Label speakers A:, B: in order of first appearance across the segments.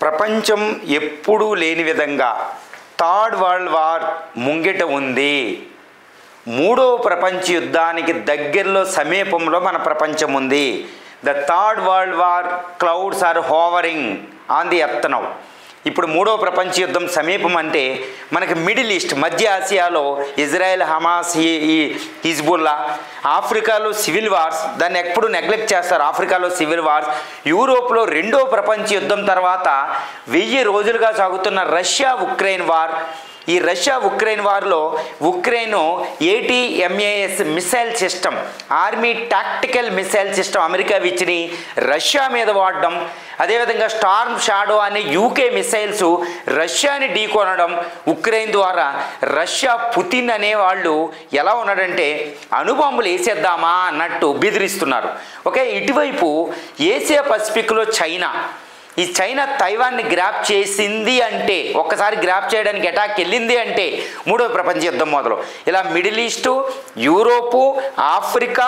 A: ప్రపంచం ఎప్పుడూ లేని విధంగా థర్డ్ వరల్డ్ వార్ ముంగిట ఉంది. మూడో ప్రపంచ యుద్ధానికి దగ్గరలో సమీపంలో మన ప్రపంచం ఉంది. The third world war clouds are hovering on the earth now. ఇప్పుడు మూడో ప్రపంచ యుద్ధం సమీపం అంటే మనకి మిడిల్ ఈస్ట్, మధ్య ఆసియాలో ఇజ్రాయెల్, హమాస్, హిజ్బుల్లా, ఆఫ్రికాలో సివిల్ వార్స్, దాన్ని ఎప్పుడు నెగ్లెక్ట్ చేస్తారు. ఆఫ్రికాలో సివిల్ వార్స్, యూరోప్లో రెండో ప్రపంచ యుద్ధం తర్వాత 1000 రోజులుగా సాగుతున్న రష్యా ఉక్రెయిన్ వార్. ఈ రష్యా ఉక్రెయిన్ వార్లో Ukraine ATMAS missile system, army tactical missile system America ఇచ్చిని రష్యా మీద వాడడం, అదేవిధంగా స్టార్మ్ షాడో అనే UK మిసైల్స్ రష్యాని ఢీకొనడం, ఉక్రెయిన్ ద్వారా రష్యా పుతిన్ అనేవాళ్ళు ఎలా ఉన్నాడంటే అణుబాంబులు వేసేద్దామా అన్నట్టు బెదిరిస్తున్నారు. ఓకే, ఇటువైపు ఏషియా పసిఫిక్లో చైనా, ఈ చైనా తైవాన్ని గ్రాప్ చేసింది అంటే, ఒక్కసారి గ్రాప్ చేయడానికి అటాక్ వెళ్ళింది అంటే మూడో ప్రపంచ యుద్ధం మొదలు. ఇలా మిడిల్ ఈస్టు, యూరోపు, ఆఫ్రికా,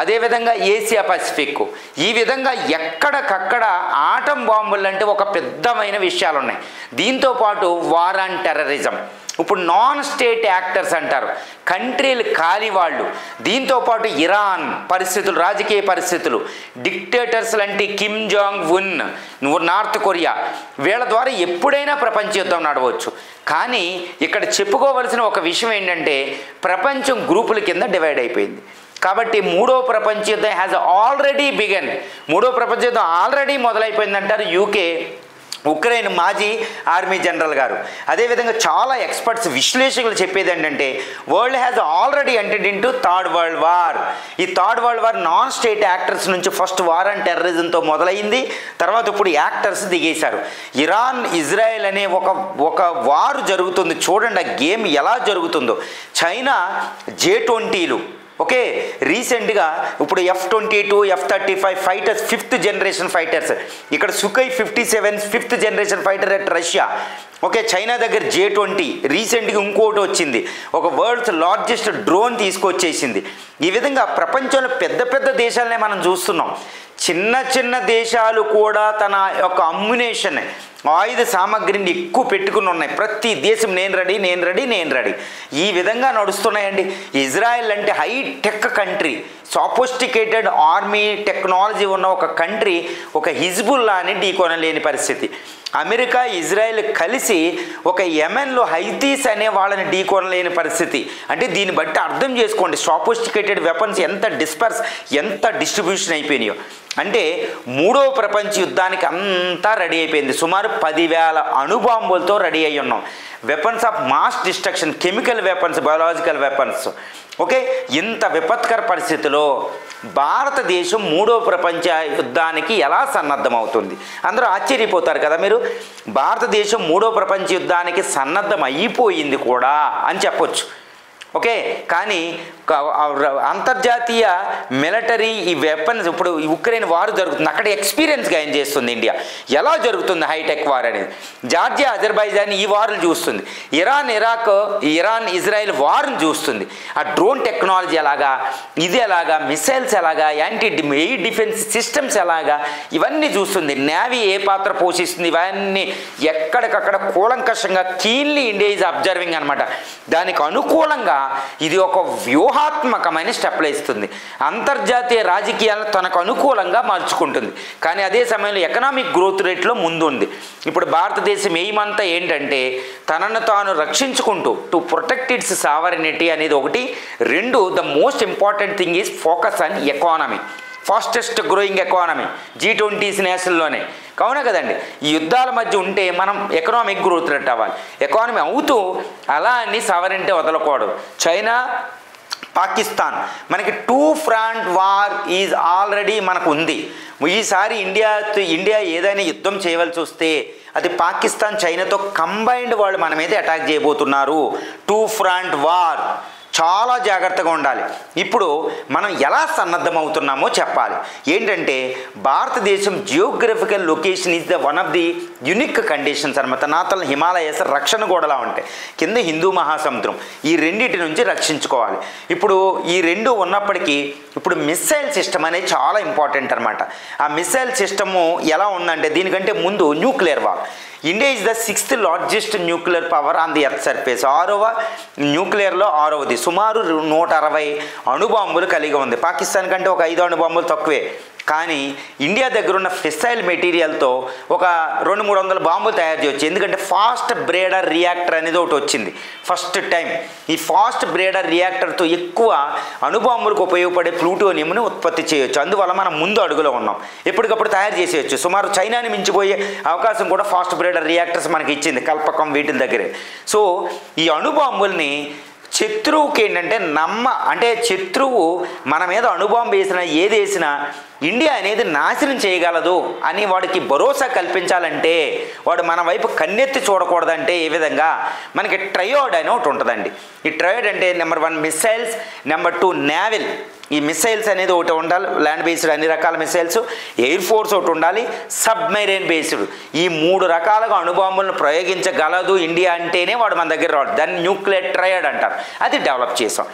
A: అదేవిధంగా ఏషియా పసిఫిక్, ఈ విధంగా ఎక్కడికక్కడ ఆటం బాంబులు అంటే ఒక పెద్దమైన విషయాలు ఉన్నాయి. దీంతోపాటు వార్ అండ్ టెర్రరిజం, ఇప్పుడు నాన్ స్టేట్ యాక్టర్స్ అంటారు, కంట్రీలు కాలి వాళ్ళు, దీంతోపాటు ఇరాన్ పరిస్థితులు, రాజకీయ పరిస్థితులు, డిక్టేటర్స్ లాంటి Kim Jong Un, north Korea, వీళ్ళ ద్వారా ఎప్పుడైనా ప్రపంచ యుద్ధం నడవచ్చు. కానీ ఇక్కడ చెప్పుకోవలసిన ఒక విషయం ఏంటంటే ప్రపంచం గ్రూపుల కింద డివైడ్ అయిపోయింది. కాబట్టి మూడో ప్రపంచ యుద్ధం హ్యాజ్ ఆల్రెడీ బిగన్, మూడో ప్రపంచ యుద్ధం ఆల్రెడీ మొదలైపోయిందంటారు UK ఉక్రెయిన్ మాజీ ఆర్మీ జనరల్ గారు. అదేవిధంగా చాలా ఎక్స్పర్ట్స్, విశ్లేషకులు చెప్పేది ఏంటంటే world has already entered into third world war. ఈ third world war non state actors నుంచి ఫస్ట్ వార్ అండ్ టెర్రరిజంతో మొదలైంది, తర్వాత ఇప్పుడు యాక్టర్స్ దిగేశారు. ఇరాన్ ఇజ్రాయెల్ అనే ఒక వారు జరుగుతుంది. చూడండి ఆ గేమ్ ఎలా జరుగుతుందో. చైనా J-20లు, ఓకే, రీసెంట్గా ఇప్పుడు F-22, F-35 fighters, 5th generation fighters, ఇక్కడ సుఖై 57 5th generation fighter at Russia. Okay, China దగ్గర J-20, రీసెంట్గా ఇంకోటి వచ్చింది, ఒక వరల్డ్స్ లార్జెస్ట్ డ్రోన్ తీసుకొచ్చేసింది. ఈ విధంగా ప్రపంచంలో పెద్ద పెద్ద దేశాలనే మనం చూస్తున్నాం. చిన్న చిన్న దేశాలు కూడా తన యొక్క అమ్యునేషన్, ఆయుధ సామగ్రిని ఎక్కువ పెట్టుకుని ఉన్నాయి. ప్రతి దేశం నేను రెడీ, నేను రెడీ, నేను రెడీ, ఈ విధంగా నడుస్తున్నాయండి. ఇజ్రాయెల్ అంటే high tech country, sophisticated army technology ఉన్న ఒక కంట్రీ, ఒక హిజ్బుల్లాని ఢీకొనలేని పరిస్థితి. అమెరికా, ఇజ్రాయెల్ కలిసి ఒక యెమెన్లో హైతీస్ అనే వాళ్ళని ఢీకొనలేని పరిస్థితి. అంటే దీన్ని బట్టి అర్థం చేసుకోండి సోఫిస్టికేటెడ్ వెపన్స్ ఎంత డిస్ట్రిబ్యూషన్ అయిపోయినాయో. అంటే మూడో ప్రపంచ యుద్ధానికి అంతా రెడీ అయిపోయింది. సుమారు 10,000 అణుబాంబులతో రెడీ అయి ఉన్నాం. Weapons of mass destruction, chemical weapons, biological weapons. Okay, ఇంత విపత్కర పరిస్థితిలో భారతదేశం మూడో ప్రపంచ యుద్ధానికి ఎలా సన్నద్ధమవుతుంది? అందరూ ఆశ్చర్యపోతారు కదా మీరు. భారతదేశం మూడో ప్రపంచ యుద్ధానికి సన్నద్ధం అయిపోయింది కూడా అని చెప్పొచ్చు. ఓకే, కానీ అంతర్జాతీయ మిలిటరీ ఈ వెపన్స్, ఇప్పుడు ఉక్రెయిన్ వార్ జరుగుతుంది, అక్కడ ఎక్స్పీరియన్స్ గెయిన్ చేస్తుంది ఇండియా. ఎలా జరుగుతుంది హైటెక్ వార్ అనేది? జార్జియా, అజర్బైజాన్ ఈ వార్లు చూస్తుంది. ఇరాన్ ఇజ్రాయెల్ వార్ని చూస్తుంది. ఆ డ్రోన్ టెక్నాలజీ ఎలాగా, ఇది ఎలాగా, మిసైల్స్ ఎలాగా, ఎయిర్ డిఫెన్స్ సిస్టమ్స్ ఎలాగా, ఇవన్నీ చూస్తుంది. నేవీ ఏ పాత్ర పోషిస్తుంది, ఇవన్నీ ఎక్కడికక్కడ కూలంకషంగా కీన్లీ ఇండియా ఈజ్ అబ్జర్వింగ్ అనమాట. దానికి అనుకూలంగా ఇది ఒక వ్యూహాత్మకమైన స్టెప్లు ఇస్తుంది. అంతర్జాతీయ రాజకీయాలను తనకు అనుకూలంగా మార్చుకుంటుంది. కానీ అదే సమయంలో ఎకనామిక్ గ్రోత్ రేట్లో ముందుంది. ఇప్పుడు భారతదేశం ఎయిమంతా ఏంటంటే తనను తాను రక్షించుకుంటూ టు ప్రొటెక్ట్ ఇట్స్ సావరెనిటీ అనేది ఒకటి. 2, the most important thing is focus on economy, fastest growing economy G20 నేషన్లోనే. కావునా కదండి, ఈ యుద్ధాల మధ్య ఉంటే మనం ఎకనామిక్ గ్రోత్ రేట్ అవ్వాలి. ఎకానమీ అవుతూ అలా అని సావరెంటీ వదలకూడదు. చైనా, పాకిస్తాన్, మనకి 2 ఫ్రంట్ వార్ ఈజ్ ఆల్రెడీ మనకు ఉంది. ఈసారి ఇండియా ఏదైనా యుద్ధం చేయవలసి వస్తే అది పాకిస్తాన్, చైనాతో కంబైన్డ్ వాళ్ళు మన మీద అటాక్ చేయబోతున్నారు. 2 ఫ్రంట్ వార్. చాలా జాగ్రత్తగా ఉండాలి. ఇప్పుడు మనం ఎలా సన్నద్ధమవుతున్నామో చెప్పాలి. ఏంటంటే భారతదేశం geographical location is the one of the unique conditions అనమాట. నాతల హిమాలయస్ రక్షణ గోడలా ఉంటాయి, కింద హిందూ మహాసముద్రం, ఈ రెండింటి నుంచి రక్షించుకోవాలి. ఇప్పుడు ఈ రెండు ఉన్నప్పటికీ ఇప్పుడు మిస్సైల్ సిస్టమ్ అనేది చాలా ఇంపార్టెంట్ అనమాట. ఆ మిస్సైల్ సిస్టము ఎలా ఉందంటే దీనికంటే ముందు nuclear war. India is the 6th largest nuclear power on the earth surface. 6వ న్యూక్లియర్లో 6వది. సుమారు 160 అణుబాంబులు కలిగి ఉంది. పాకిస్తాన్ కంటే ఒక 5 అణుబాంబులు తక్కువే. కానీ ఇండియా దగ్గర ఉన్న ఫిస్సైల్ మెటీరియల్తో ఒక 200-300 బాంబులు తయారు చేయవచ్చు. ఎందుకంటే ఫాస్ట్ బ్రేడర్ రియాక్టర్ అనేది ఒకటి వచ్చింది ఫస్ట్ టైం. ఈ ఫాస్ట్ బ్రేడర్ రియాక్టర్తో ఎక్కువ అణుబాంబులకు ఉపయోగపడే ప్లూటోనియంని ఉత్పత్తి చేయవచ్చు. అందువల్ల మనం ముందు అడుగులో ఉన్నాం. ఎప్పటికప్పుడు తయారు చేసేయచ్చు. సుమారు చైనాని మించిపోయే అవకాశం కూడా ఫాస్ట్ బ్రేడర్ రియాక్టర్స్ మనకి ఇచ్చింది, కల్పకం వీటి దగ్గరే. సో ఈ అణుబాంబుల్ని శత్రువుకి ఏంటంటే అంటే శత్రువు మన మీద అణుబాంబు వేసినా ఏది వేసినా ఇండియా అనేది నాశనం చేయగలదు అని వాడికి భరోసా కల్పించాలంటే వాడు మన వైపు కన్నెత్తి చూడకూడదంటే ఏ విధంగా మనకి ట్రయోడ్ అని ఒకటి ఉంటుందండి. ఈ ట్రయోడ్ అంటే నెంబర్ 1 మిస్సైల్స్, నెంబర్ 2 నేవల్. ఈ మిస్సైల్స్ అనేది ఒకటి ఉండాలి, ల్యాండ్ బేస్డ్ అన్ని రకాల మిస్సైల్స్, ఎయిర్ ఫోర్స్ ఒకటి ఉండాలి, సబ్మెరైన్ బేస్డ్. ఈ 3 రకాలుగా అణుబాంబులను ప్రయోగించగలదు ఇండియా అంటేనే వాడు మన దగ్గర రాడు. దాన్ని న్యూక్లియర్ ట్రయోడ్ అంటారు. అది డెవలప్ చేసాం.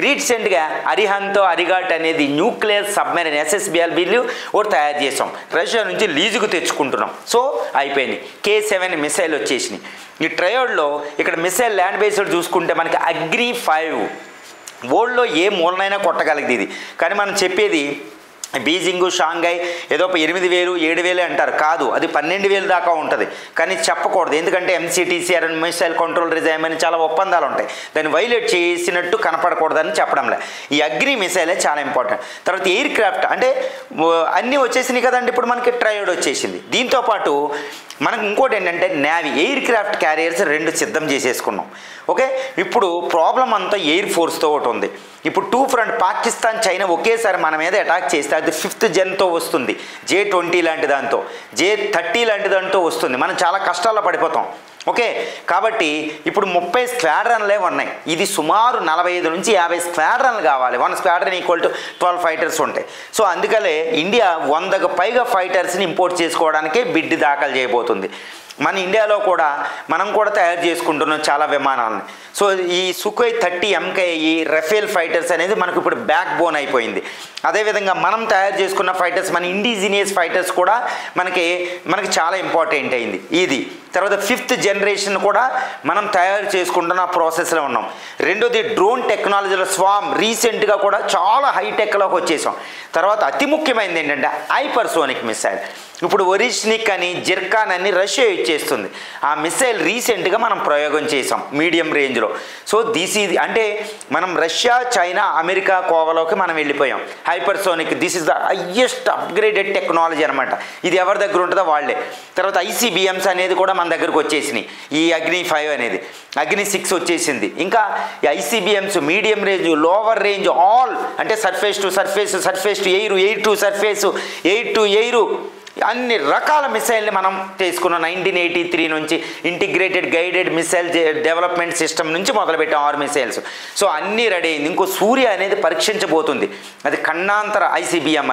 A: రీసెంట్గా అరిహంతో అరిఘాట్ అనేది న్యూక్లియర్ సబ్మెరైన్ SSBLBలు ఒకటి తయారు చేసాం. రష్యా నుంచి లీజుకు తెచ్చుకుంటున్నాం. సో అయిపోయింది. K7 మిసైల్ వచ్చేసినాయి. ఈ ట్రయోడ్లో ఇక్కడ మిసైల్ ల్యాండ్ బేస్డ్ చూసుకుంటే మనకి అగ్ని 5 వరల్డ్లో ఏ మూలనైనా కొట్టగలిగింది ఇది. కానీ మనం చెప్పేది బీజింగ్, షాంఘై ఏదో 8,000 7,000 అంటారు. కాదు, అది 12,000 దాకా ఉంటుంది. కానీ చెప్పకూడదు, ఎందుకంటే MCTCR మిసైల్ కంట్రోల్ రిజైమ్ అని చాలా ఒప్పందాలు ఉంటాయి. దాన్ని వైలేట్ చేసినట్టు కనపడకూడదని చెప్పడంలే. ఈ అగ్ని మిసైలే చాలా ఇంపార్టెంట్. తర్వాత ఎయిర్ క్రాఫ్ట్ అంటే అన్నీ వచ్చేసినాయి కదండి. ఇప్పుడు మనకి ట్రయోడ్ వచ్చేసింది. దీంతోపాటు మనకు ఇంకోటి ఏంటంటే నేవీ, ఎయిర్ క్రాఫ్ట్ క్యారియర్స్ 2 సిద్ధం చేసేసుకున్నాం. ఓకే, ఇప్పుడు ప్రాబ్లం అంతా ఎయిర్ ఫోర్స్తో ఒకటి ఉంది. ఇప్పుడు 2 ఫ్రంట్ పాకిస్తాన్, చైనా ఒకేసారి మన మీద అటాక్ చేస్తే అది 5th జెన్తో వస్తుంది. J-20 లాంటి దాంతో, J-30 లాంటి దాంతో వస్తుంది. మనం చాలా కష్టాల్లో పడిపోతాం. ఓకే, కాబట్టి ఇప్పుడు 30 స్క్వాడ్రన్లే ఉన్నాయి. ఇది సుమారు 45 నుంచి 50 స్క్వాడ్రన్లు కావాలి. 1 స్క్వాడ్రన్ ఈక్వల్ టు 12 ఫైటర్స్ ఉంటాయి. సో అందుకనే ఇండియా 100కు పైగా ఫైటర్స్ని ఇంపోర్ట్ చేసుకోవడానికే బిడ్ దాఖలు చేయబోతుంది. మన ఇండియాలో కూడా మనం కూడా తయారు చేసుకుంటున్నాం చాలా విమానాలని. సో ఈ సుఖోయ్ 30 MKI రఫేల్ ఫైటర్స్ అనేది మనకు ఇప్పుడు బ్యాక్ బోన్ అయిపోయింది. అదేవిధంగా మనం తయారు చేసుకున్న ఫైటర్స్, మన ఇండిజినియస్ ఫైటర్స్ కూడా మనకి చాలా ఇంపార్టెంట్ అయింది ఇది. తర్వాత 5th జనరేషన్ కూడా మనం తయారు చేసుకుంటున్న ప్రాసెస్లో ఉన్నాం. రెండోది డ్రోన్ టెక్నాలజీలో స్వామ్ రీసెంట్గా కూడా చాలా హైటెక్లోకి వచ్చేసాం. తర్వాత అతి ముఖ్యమైనది ఏంటంటే హైపర్సోనిక్ మిసైల్. ఇప్పుడు ఒరిష్నిక్ అని, జిర్కాన్ అని రష్యా ఇచ్చేస్తుంది. ఆ మిసైల్ రీసెంట్గా మనం ప్రయోగం చేసాం మీడియం రేంజ్లో. సో అంటే మనం రష్యా, చైనా, అమెరికా కోవలోకి మనం వెళ్ళిపోయాం. Hypersonic this is the highest upgraded technology అనమాట. ఇది ఎవరి దగ్గర ఉంటుందో వాళ్ళే. తర్వాత ICBMs అనేది కూడా మన దగ్గరకు వచ్చేసినాయి. ఈ అగ్ని 5 అనేది, అగ్ని 6 వచ్చేసింది. ఇంకా ICBMs medium range, lower range, all అంటే surface to surface, surface to air, air to surface, air to air, అన్ని రకాల మిసైల్ని మనం తీసుకున్నాం. 1983 నుంచి integrated guided missile development system నుంచి మొదలుపెట్టాం 6 మిసైల్స్. సో అన్నీ రెడీ అయింది. ఇంకో సూర్య అనేది పరీక్షించబోతుంది. అది ఖండాంతర ICBM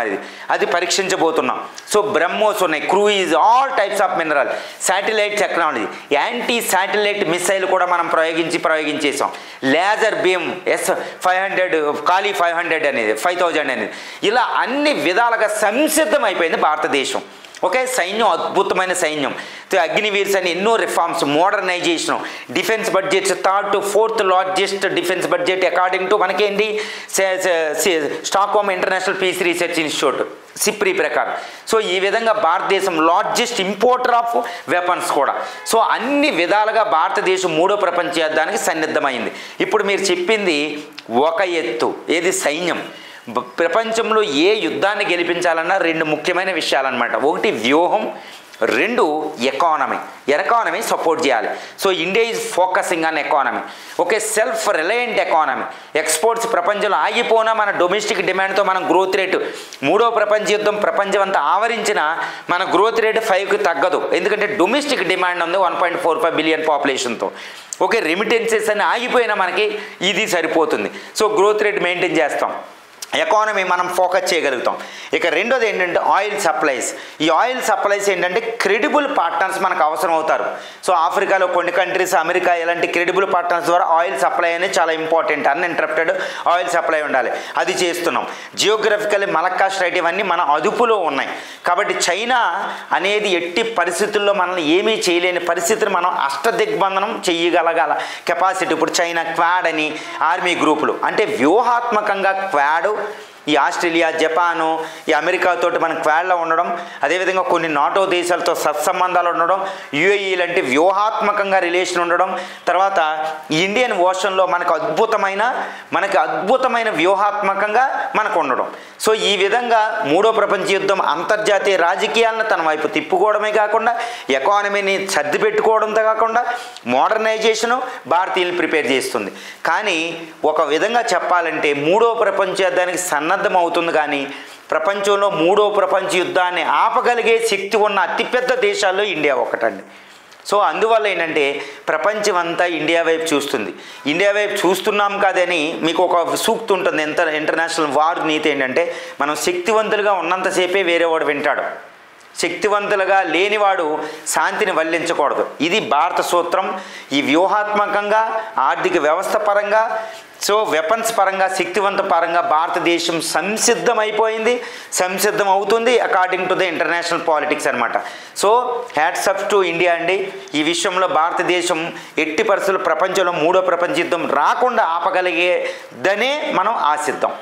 A: అది పరీక్షించబోతున్నాం. సో బ్రహ్మోస్ ఉన్నాయి, cruise, all types of mineral, satellite technology, anti satellite missile కూడా మనం ప్రయోగించేసాం. లేజర్ బీమ్ S-500, కాళీ 500 అనేది, 5000 అనేది, ఇలా అన్ని విధాలుగా సంసిద్ధం అయిపోయింది భారతదేశం. ఓకే, సైన్యం అద్భుతమైన సైన్యం. అగ్నివీర్స్ అని ఎన్నో reforms, modernisation, defence budgets 3rd to 4th largest defence budget according to మనకేంటి Stockholm International Peace Research Institute SIPRI ప్రకారం. సో ఈ విధంగా భారతదేశం లార్జెస్ట్ ఇంపోర్టర్ ఆఫ్ వెపన్స్ కూడా. సో అన్ని విధాలుగా భారతదేశం 3వ ప్రపంచ యుద్ధానికి సన్నిద్ధమైంది. ఇప్పుడు మీరు చెప్పింది ఒక ఎత్తు, ఏది సైన్యం. ప్రపంచంలో ఏ యుద్ధాన్ని గెలిపించాలన్నా 2 ముఖ్యమైన విషయాలన్నమాట. ఒకటి వ్యూహం, రెండు ఎకానమీ సపోర్ట్ చేయాలి. So India is focusing on economy. Okay, self reliant economy. Exports ప్రపంచంలో ఆగిపోయినా మన డొమెస్టిక్ డిమాండ్తో మనం గ్రోత్ రేటు, మూడో ప్రపంచ యుద్ధం ప్రపంచం అంతా ఆవరించిన మన గ్రోత్ రేటు 5కి తగ్గదు. ఎందుకంటే డొమెస్టిక్ డిమాండ్ ఉంది 1.45 బిలియన్ పాపులేషన్తో. ఓకే, రెమిటెన్సెస్ అని ఆగిపోయినా మనకి ఇది సరిపోతుంది. సో గ్రోత్ రేట్ మెయింటైన్ చేస్తాం, ఎకానమీ మనం ఫోకస్ చేయగలుగుతాం. ఇక రెండోది ఏంటంటే ఆయిల్ సప్లైస్. ఈ ఆయిల్ సప్లైస్ ఏంటంటే క్రెడిబుల్ పార్ట్నర్స్ మనకు అవసరం అవుతారు. సో ఆఫ్రికాలో కొన్ని కంట్రీస్, అమెరికా ఇలాంటి క్రెడిబుల్ పార్ట్నర్స్ ద్వారా ఆయిల్ సప్లై అనేది చాలా ఇంపార్టెంట్. అన్ఇంటరప్టెడ్ ఆయిల్ సప్లై ఉండాలి, అది చేస్తున్నాం. జియోగ్రఫికల్లీ మలక్కా స్ట్రైట్ ఇవన్నీ మన అదుపులో ఉన్నాయి. కాబట్టి చైనా అనేది ఎట్టి పరిస్థితుల్లో మనల్ని ఏమీ చేయలేని పరిస్థితిని మనం అష్టదిగ్బంధనం చేయగలగాల కెపాసిటీ. ఇప్పుడు చైనా క్వాడ్ అని ఆర్మీ గ్రూపులు, అంటే వ్యూహాత్మకంగా క్వాడ్, ఈ ఆస్ట్రేలియా, జపాను, ఈ అమెరికాతో మనం క్వాడ్లో ఉండడం, అదేవిధంగా కొన్ని నాటో దేశాలతో సత్సంబంధాలు ఉండడం, యుఏఈ లాంటి వ్యూహాత్మకంగా రిలేషన్ ఉండడం, తర్వాత ఇండియన్ ఓషన్లో మనకు అద్భుతమైన వ్యూహాత్మకంగా మనకు ఉండడం. సో ఈ విధంగా మూడో ప్రపంచ యుద్ధం అంతర్జాతీయ రాజకీయాలను తన వైపు తిప్పుకోవడమే కాకుండా, ఎకానమీని సర్దిపెట్టుకోవడంతో కాకుండా మోడర్నైజేషను భారతీయులను ప్రిపేర్ చేస్తుంది. కానీ ఒక విధంగా చెప్పాలంటే మూడో ప్రపంచ యుద్ధానికి సన్నద్ధం అవుతుంది. కానీ ప్రపంచంలో మూడో ప్రపంచ యుద్ధాన్ని ఆపగలిగే శక్తి ఉన్న అతిపెద్ద దేశాల్లో ఇండియా ఒకటండి. సో అందువల్ల ఏంటంటే ప్రపంచం అంతా ఇండియా వైపు చూస్తుంది. ఇండియా వైపు చూస్తున్నాం కాదని మీకు ఒక సూక్తి ఉంటుంది, ఇంటర్నేషనల్ వార్ నీతి ఏంటంటే, మనం శక్తివంతులుగా ఉన్నంతసేపే వేరేవాడు వింటాడు, శక్తివంతులుగా లేనివాడు శాంతిని వల్లించకూడదు. ఇది భారత సూత్రం. ఈ వ్యూహాత్మకంగా, ఆర్థిక వ్యవస్థ పరంగా, సో వెపన్స్ పరంగా, శక్తివంత పరంగా భారతదేశం సంసిద్ధం అవుతుంది according to the international politics అనమాట. So hats up to India అండి. ఈ విషయంలో భారతదేశం ఎట్టి పరిస్థితుల్లో ప్రపంచంలో మూడో ప్రపంచ యుద్ధం రాకుండా ఆపగలిగేదనే మనం ఆశిద్దాం.